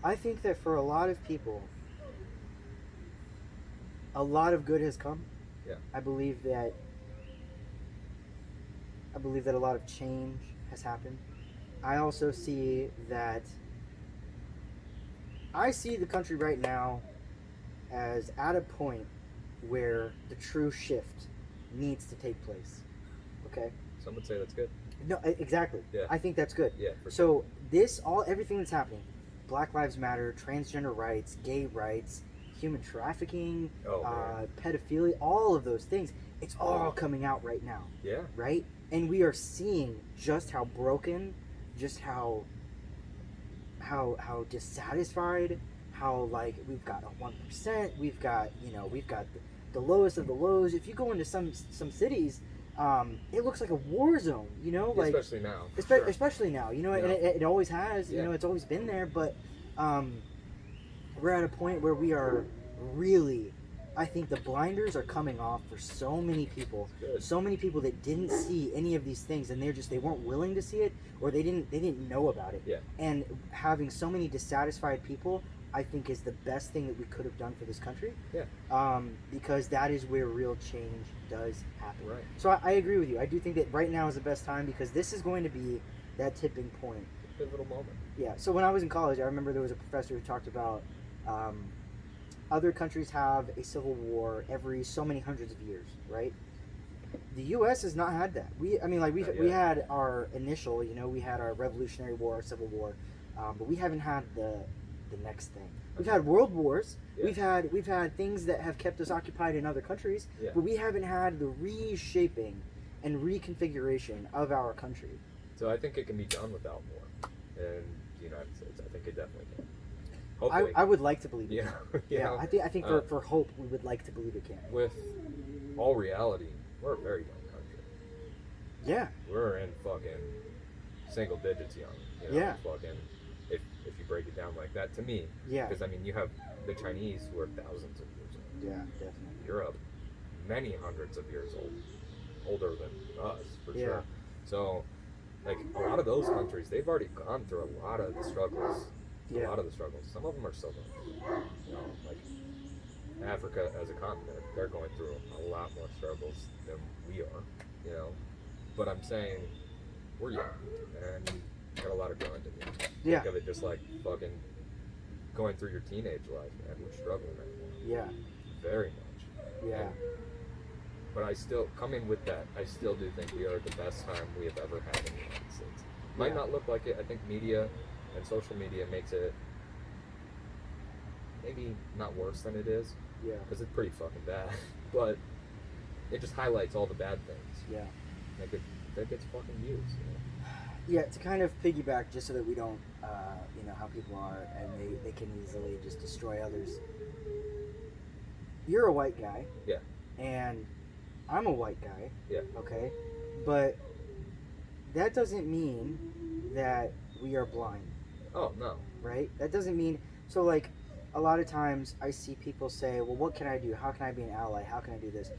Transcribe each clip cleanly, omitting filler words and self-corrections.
I think that for a lot of people, a lot of good has come. Yeah. I believe that a lot of change has happened. I also see that I see the country right now as at a point where the true shift needs to take place. Okay? Some would say that's good. No, exactly. Yeah. I think that's good. Yeah, for So this everything that's happening, Black Lives Matter, transgender rights, gay rights, human trafficking, pedophilia, all of those things, it's all coming out right now. Yeah. Right? And we are seeing just how broken, just how dissatisfied, how like we've got a 1%, we've got the lowest of the lows. If you go into some cities, it looks like a war zone, like especially now. Especially now, and it always has, it's always been there, but we're at a point where we are really, I think the blinders are coming off for so many people that didn't see any of these things, and they weren't willing to see it, or they didn't know about it. Yeah. And having so many dissatisfied people, I think, is the best thing that we could have done for this country. Yeah. Because that is where real change does happen. Right. So I agree with you. I do think that right now is the best time, because this is going to be that tipping point. Pivotal moment. Yeah. So when I was in college, I remember there was a professor who talked about other countries have a civil war every so many hundreds of years, right? The U.S. has not had that. We had our initial, we had our Revolutionary War, our Civil War, but we haven't had the next thing. We've had world wars. Yeah. We've had things that have kept us occupied in other countries, but we haven't had the reshaping and reconfiguration of our country. So I think it can be done without war in the United States. I think it definitely can. Hopefully. I would like to believe it. Yeah. I think for hope, we would like to believe it can. With all reality, we're a very young country. Yeah. We're in fucking single digits young. Yeah. Fucking, if you break it down like that, to me. Yeah. Because, you have the Chinese who are thousands of years old. Yeah, definitely. Europe, many hundreds of years old. Older than us, for sure. So, a lot of those countries, they've already gone through a lot of the struggles. Yeah. A lot of the struggles. Some of them are still going. Like Africa as a continent, they're going through a lot more struggles than we are. But I'm saying we're young and got a lot of growing to do. Yeah. Think of it just like fucking going through your teenage life, man. We're struggling right now. Yeah. Very much. Yeah. But I still, coming with that, I still do think we are at the best time we have ever had in the United States. Might not look like it. I think media and social media makes it maybe not worse than it is. Yeah. Because it's pretty fucking bad. But it just highlights all the bad things. Yeah. That gets fucking views. Yeah, to kind of piggyback, just so that we don't, how people are, and they can easily just destroy others. You're a white guy. Yeah. And I'm a white guy. Yeah. Okay? But that doesn't mean that we are blind. Oh, no. Right? That doesn't mean... So, a lot of times I see people say, well, what can I do? How can I be an ally? How can I do this?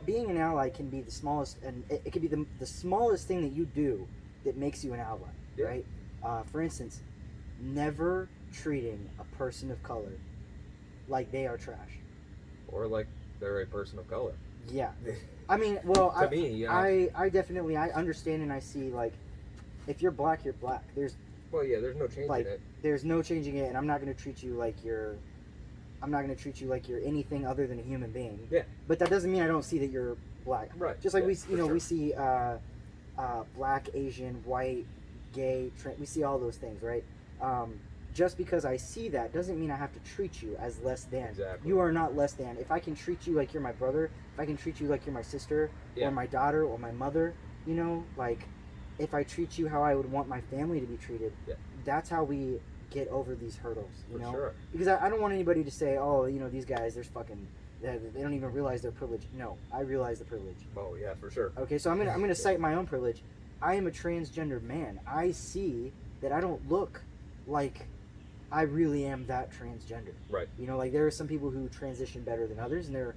Being an ally can be the smallest... And it can be the smallest thing that you do that makes you an ally. Yeah. Right? For instance, never treating a person of color like they are trash. Or like they're a person of color. Yeah. I mean, well, to me, I definitely, I understand and I see, if you're black, you're black. There's no changing it. There's no changing it, and I'm not going to treat you like you're anything other than a human being. Yeah. But that doesn't mean I don't see that you're black. Right. Just like we see black, Asian, white, gay, we see all those things, right? Just because I see that doesn't mean I have to treat you as less than. Exactly. You are not less than. If I can treat you like you're my brother, if I can treat you like you're my sister, or my daughter, or my mother, if I treat you how I would want my family to be treated, that's how we get over these hurdles, you know? Sure. Because I don't want anybody to say, oh, these guys, they don't even realize their privilege. No, I realize the privilege. Oh, yeah, for sure. Okay, so I'm gonna cite my own privilege. I am a transgender man. I see that I don't look like I really am that transgender. Right. There are some people who transition better than others, and there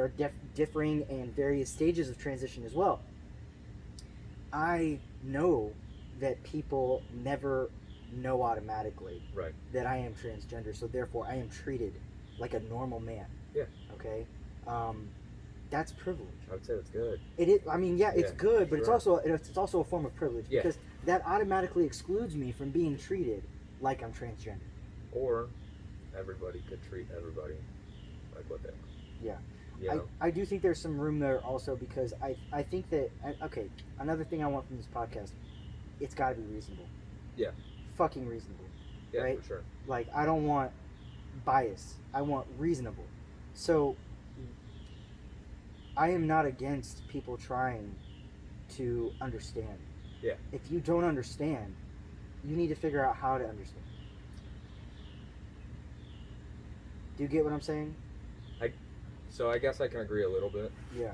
are differing and various stages of transition as well. I know that people never know automatically Right. that I am transgender, so therefore I am treated like a normal man. Yeah. Okay, that's privilege. I would say that's good. It is. I mean, yeah, it's Yeah, good, but sure. it's also a form of privilege Yeah. because that automatically excludes me from being treated like I'm transgender. Or everybody could treat everybody like what they are. Yeah. You know? I do think there's some room there also because I think that okay, another thing I want from this podcast, it's got to be reasonable. Yeah. Fucking reasonable. Yeah, right? for sure. Like, I don't want bias. I want reasonable. So I am not against people trying to understand. Yeah. If you don't understand, you need to figure out how to understand. Do you get what I'm saying? So I guess I can agree a little bit. Yeah.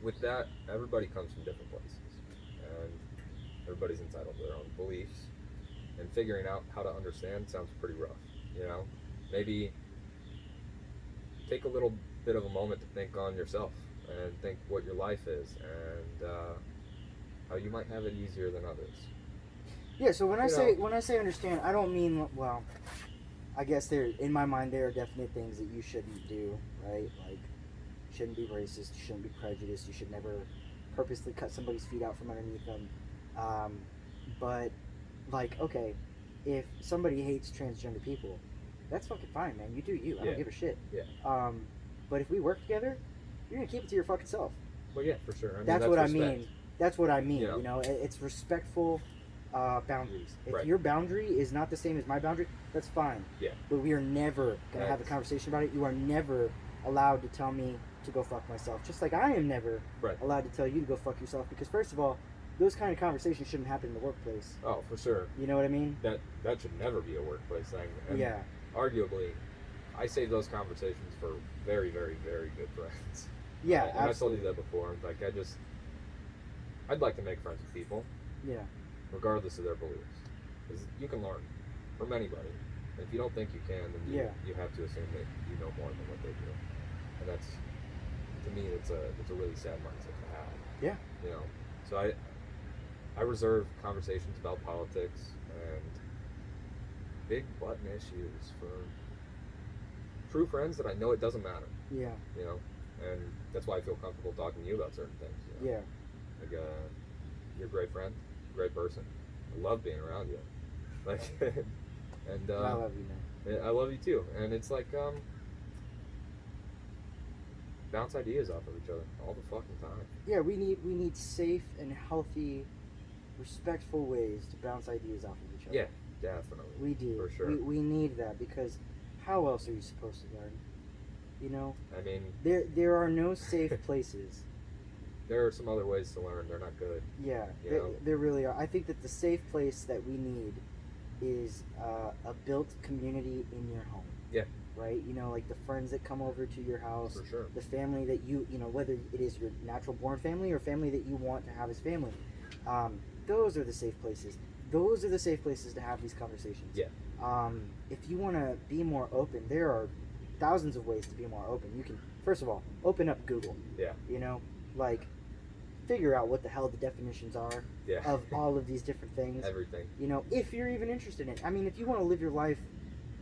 With that, everybody comes from different places, and everybody's entitled to their own beliefs. And figuring out how to understand sounds pretty rough. You know, maybe take a little bit of a moment to think on yourself and think what your life is and how you might have it easier than others. Yeah. So when I say understand, I don't mean, well, I guess in my mind there are definite things that you shouldn't do, right? Like, you shouldn't be racist, you shouldn't be prejudiced, you should never purposely cut somebody's feet out from underneath them. But like, okay, if somebody hates transgender people, that's fucking fine, man. You do you. I don't give a shit. Yeah. But if we work together, you're gonna keep it to your fucking self. Well, yeah, for sure. I mean, that's what respect. I mean. That's what I mean. Yeah. You know, it's respectful boundaries. If Right. your boundary is not the same as my boundary, that's fine. Yeah. But we are never gonna have a conversation about it. You are never allowed to tell me to go fuck myself. Just like I am never allowed to tell you to go fuck yourself. Because first of all, those kind of conversations shouldn't happen in the workplace. Oh, for sure. You know what I mean? That should never be a workplace thing. And yeah. Arguably, I save those conversations for very, very, very good friends. Yeah, and I've told you that before. Like, I'd like to make friends with people. Yeah. Regardless of their beliefs, because you can learn from anybody. And if you don't think you can, then you have to assume that you know more than what they do. And that's, to me, it's a really sad mindset to have. Yeah. You know, so I reserve conversations about politics and big button issues for true friends that I know it doesn't matter. Yeah. You know, and that's why I feel comfortable talking to you about certain things. You know? Yeah. Like, you're a great friend, great person. I love being around you. Like, and I love you, man. I love you too. And it's like, bounce ideas off of each other all the fucking time. Yeah, we need safe and healthy, respectful ways to bounce ideas off of each other. Yeah, definitely. We do. For sure. We need that because how else are you supposed to learn? You know? I mean, there are no safe places. There are some other ways to learn. They're not good. Yeah, there really are. I think that the safe place that we need is a built community in your home. Yeah. Right? You know, like the friends that come over to your house. For sure. The family that you know, whether it is your natural born family or family that you want to have as family. Those are the safe places. Those are the safe places to have these conversations. Yeah. If you want to be more open, there are thousands of ways to be more open. You can, first of all, open up Google. Yeah. You know, like, figure out what the hell the definitions are of all of these different things. Everything. You know, if you're even interested in it. I mean, if you want to live your life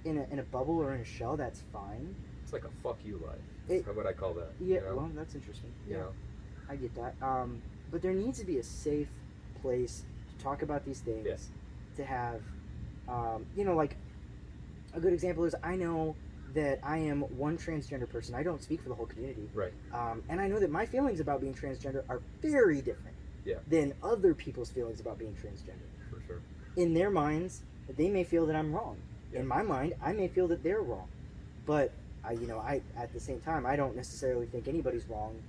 in a bubble or in a shell, that's fine. It's like a fuck you life. How would I call that? Yeah, you know? well, that's interesting. You know? I get that. But there needs to be a safe place to talk about these things. Yes. To have, you know, like, a good example is I know that I am one transgender person. I don't speak for the whole community. Right. And I know that my feelings about being transgender are very different than other people's feelings about being transgender. For sure. In their minds, they may feel that I'm wrong. Yeah. In my mind, I may feel that they're wrong. But, I at the same time, I don't necessarily think anybody's wrong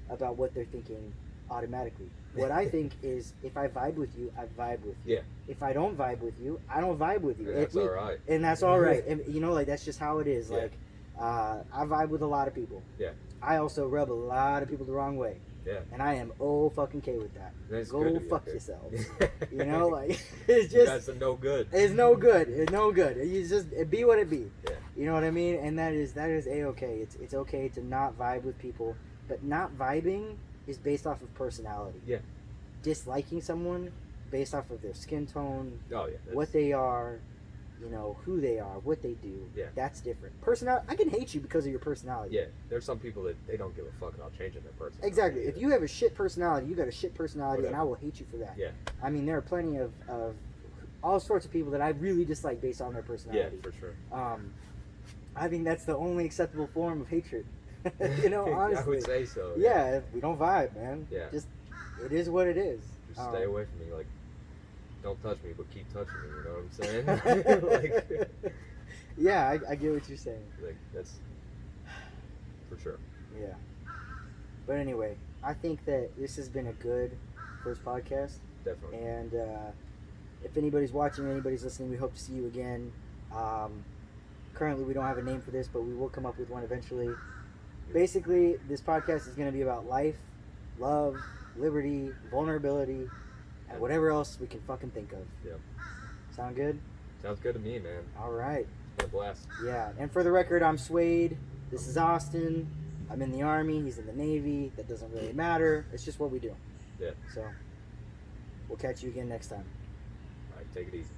about what they're thinking automatically. What I think is, if I vibe with you, I vibe with you. Yeah. If I don't vibe with you, I don't vibe with you. And that's all right. And that's all right. And, you know, like, that's just how it is. Yeah. Like, I vibe with a lot of people. Yeah. I also rub a lot of people the wrong way. Yeah. And I am fucking okay with that. It's Go fuck okay. yourselves. You know, like, it's just... That's no good. It's no good. It's no good. You just be what it be. Yeah. You know what I mean? And that is A-okay. It's okay to not vibe with people. But not vibing is based off of personality. Yeah. Disliking someone based off of their skin tone, Oh yeah. what they are, who they are, what they do. Yeah. That's different. Personality. I can hate you because of your personality. Yeah, there's some people that they don't give a fuck about changing their personality. Exactly. either. If you have a shit personality, you got a shit personality, and I Whatever. will hate you for that. Yeah. I mean, there are plenty of all sorts of people that I really dislike based on their Yeah, personality. for sure. I think that's the only acceptable form of hatred. Honestly. I would say so. Yeah, if we don't vibe, man. Yeah. Just, it is what it is. Just stay away from me. Like, don't touch me, but keep touching me. You know what I'm saying? like, yeah, I get what you're saying. like that's for sure. Yeah. But anyway, I think that this has been a good first podcast. Definitely. And if anybody's watching, anybody's listening, we hope to see you again. Currently, we don't have a name for this, but we will come up with one eventually. Basically, this podcast is going to be about life, love, liberty, vulnerability, and whatever else we can fucking think of. Yeah. Sound good? Sounds good to me, man. All right. It's been a blast. Yeah. And for the record, I'm Swade. This is Austin. I'm in the Army. He's in the Navy. That doesn't really matter. It's just what we do. Yeah. So, we'll catch you again next time. All right, take it easy.